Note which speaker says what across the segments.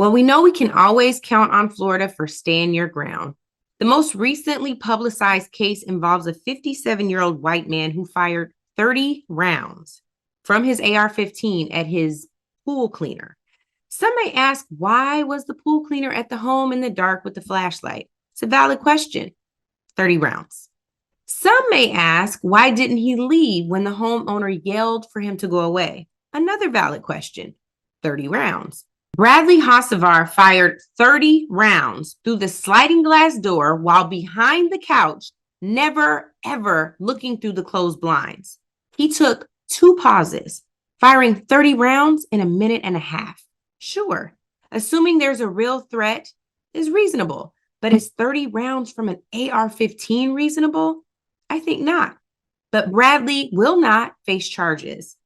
Speaker 1: Well, we know we can always count on Florida for staying your ground. The most recently publicized case involves a 57-year-old white man who fired 30 rounds from his AR-15 at his pool cleaner. Some may ask, why was the pool cleaner at the home in the dark with the flashlight? It's a valid question. 30 rounds. Some may ask, why didn't he leave when the homeowner yelled for him to go away? Another valid question. 30 rounds. Bradley Hocevar fired 30 rounds through the sliding glass door while behind the couch, never, ever looking through the closed blinds. He took 2 pauses, firing 30 rounds in a minute and a half. Sure, assuming there's a real threat is reasonable, but is 30 rounds from an AR-15 reasonable? I think not. But Bradley will not face charges.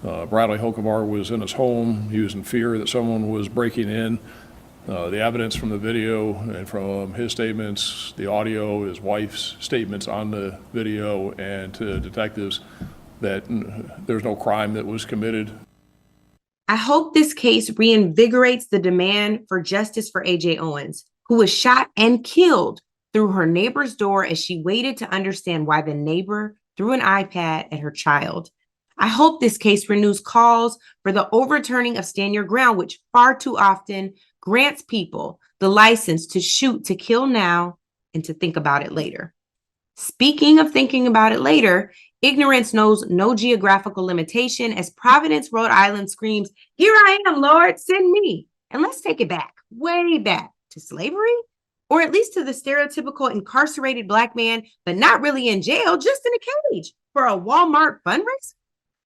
Speaker 2: Bradley Hocevar was in his home. He was in fear that someone was breaking in. The evidence from the video and from his statements, the audio, his wife's statements on the video, and to detectives that there's no crime that was committed.
Speaker 1: I hope this case reinvigorates the demand for justice for A.J. Owens, who was shot and killed through her neighbor's door as she waited to understand why the neighbor threw an iPad at her child. I hope this case renews calls for the overturning of Stand Your Ground, which far too often grants people the license to shoot to kill now and to think about it later. Speaking of thinking about it later, ignorance knows no geographical limitation as Providence, Rhode Island screams, "Here I am, Lord, send me." And let's take it back, way back to slavery, or at least to the stereotypical incarcerated Black man, but not really in jail, just in a cage for a Walmart fundraiser.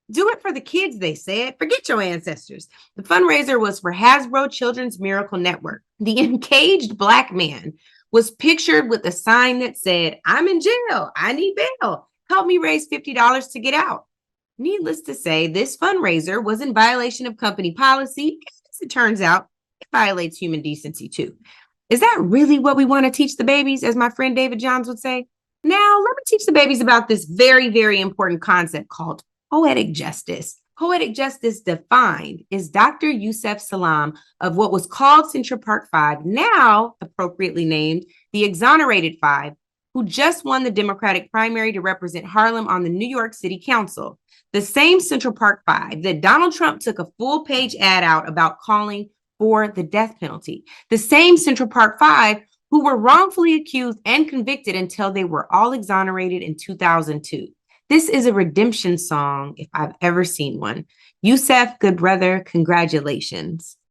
Speaker 1: Do it for the kids, they said. Forget your ancestors. The fundraiser was for Hasbro Children's Miracle Network. The encaged Black man was pictured with a sign that said, "I'm in jail. I need bail. Help me raise $50 to get out." Needless to say, this fundraiser was in violation of company policy. As it turns out, it violates human decency too. Is that really what we want to teach the babies, as my friend David Johns would say? Now, let me teach the babies about this very, very important concept called poetic justice. Poetic justice defined is Dr. Yusef Salaam of what was called Central Park Five, now appropriately named the Exonerated Five, who just won the Democratic primary to represent Harlem on the New York City Council. The same Central Park Five that Donald Trump took a full-page ad out about calling for the death penalty. The same Central Park Five who were wrongfully accused and convicted until they were all exonerated in 2002. This is a redemption song if I've ever seen one. Yusef, good brother, congratulations.